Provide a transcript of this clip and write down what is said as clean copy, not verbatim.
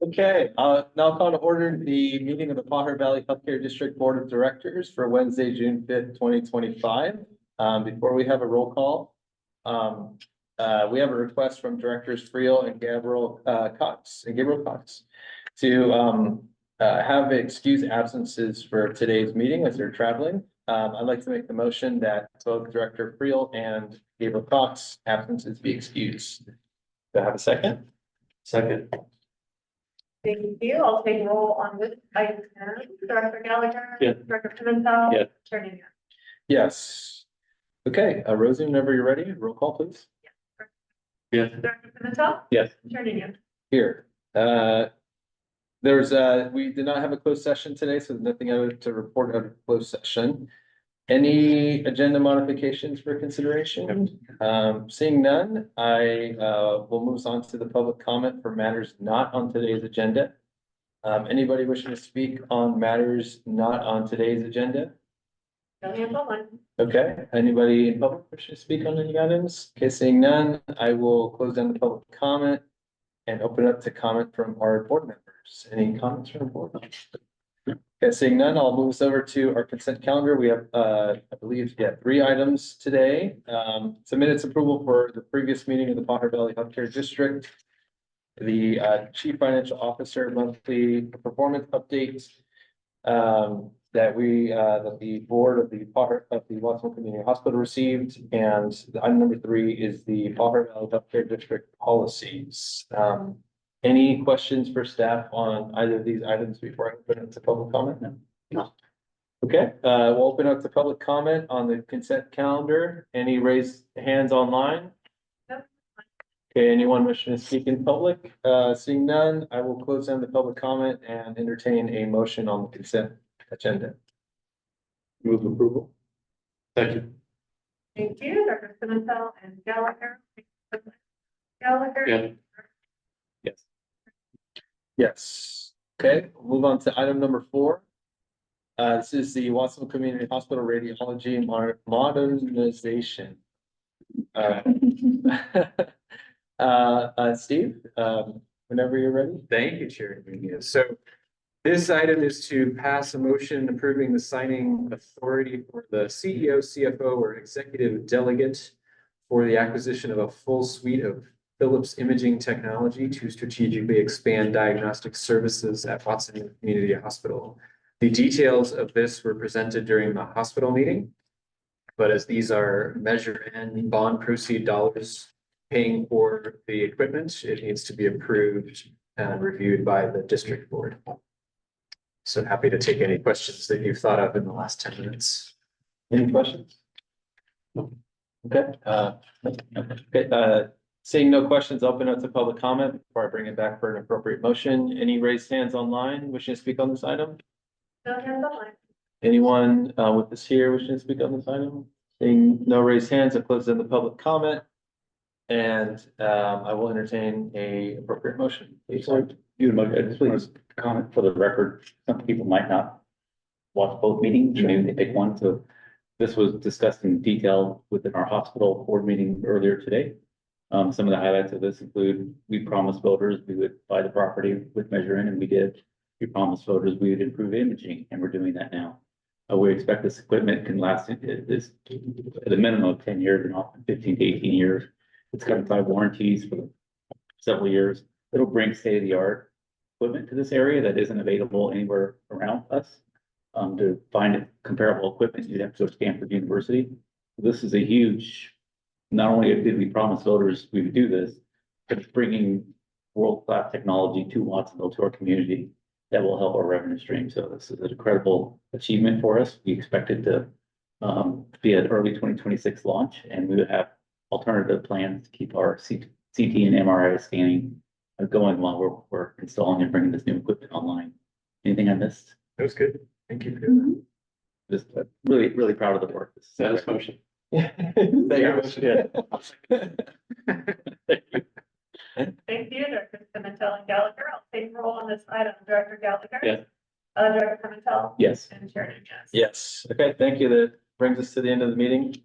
Okay, now call to order the meeting of the Pajaro Valley Healthcare District Board of Directors for Wednesday, June 5th, 2025. Before we have a roll call, we have a request from Directors Friel and Gabriel Cox to have excused absences for today's meeting as they're traveling. I'd like to make the motion that both Director Friel and Gabriel Cox absences be excused. Do I have a second? Second. Thank you. I'll take roll on this item. Director Gallagher. Yeah. Director Pimentel. Yeah. Attorney. Yes. Okay, Rosie, whenever you're ready, roll call, please. Yes. Director Pimentel. Yes. Attorney. Here. We did not have a closed session today, so there's nothing out to report out of closed session. Any agenda modifications for consideration? Seeing none, I will move on to the public comment for matters not on today's agenda. Anybody wishing to speak on matters not on today's agenda? Okay, anybody in public wishing to speak on any items? Okay, seeing none, I will close down the public comment and open up to comment from our board members. Any comments from the board? Okay, seeing none, I'll move us over to our consent calendar. We have, I believe, 3 items today. Some minutes approval for the previous meeting of the Pajaro Valley Healthcare District. The Chief Financial Officer monthly performance updates that the board of the Watsonville Community Hospital received, and item number 3 is the Pajaro Valley Healthcare District policies. Any questions for staff on either of these items before I open it to public comment? No. Okay, we'll open up to public comment on the consent calendar. Any raised hands online? No. Okay, anyone wishing to speak in public? Seeing none, I will close down the public comment and entertain a motion on the consent agenda. Move approval. Second. Thank you. Director Pimentel and Gallagher. Gallagher. Yeah. Yes. Yes. Okay, we'll move on to item number 4. This is the Watsonville Community Hospital Radiology Modernization. Steve, whenever you're ready. Thank you, Chair. So this item is to pass a motion approving the signing authority for the CEO, CFO, or executive delegate for the acquisition of a full suite of Philips imaging technology to strategically expand diagnostic services at Watson Community Hospital. The details of this were presented during the hospital meeting, but as these are measure and bond proceed dollars paying for the equipment, it needs to be approved and reviewed by the district board. So happy to take any questions that you've thought of in the last 10 minutes. Any questions? Okay, seeing no questions, open up to public comment before I bring it back for an appropriate motion. Any raised hands online wishing to speak on this item? No hands online. Anyone with us here wishing to speak on this item? Seeing no raised hands, I close in the public comment. And I will entertain a appropriate motion. Please comment for the record. Some people might not watch both meetings, maybe they pick one. So this was discussed in detail within our hospital board meeting earlier today. Some of the highlights of this include we promised voters we would buy the property with Measure In, and we did. We promised voters we would improve imaging, and we're doing that now. We expect this equipment can last at a minimum of 10 years and often 15 to 18 years. It's covered by warranties for several years. It'll bring state-of-the-art equipment to this area that isn't available anywhere around us. To find comparable equipment, you'd have to go to Stanford University. This is a huge, not only did we promise voters we would do this, but it's bringing world-class technology to Watsonville, to our community, that will help our revenue stream. So this is an incredible achievement for us. We expect it to be an early 2026 launch, and we would have alternative plans to keep our CT and MRI scanning going while we're installing and bringing this new equipment online. Anything I missed? That was good. Thank you. Just really, really proud of the work. That is motion. Thank you, Director Pimentel and Gallagher. I'll take roll on this item. Director Gallagher. Yes. Director Pimentel. Yes. And Chair Nunez. Yes, okay, thank you. That brings us to the end of the meeting.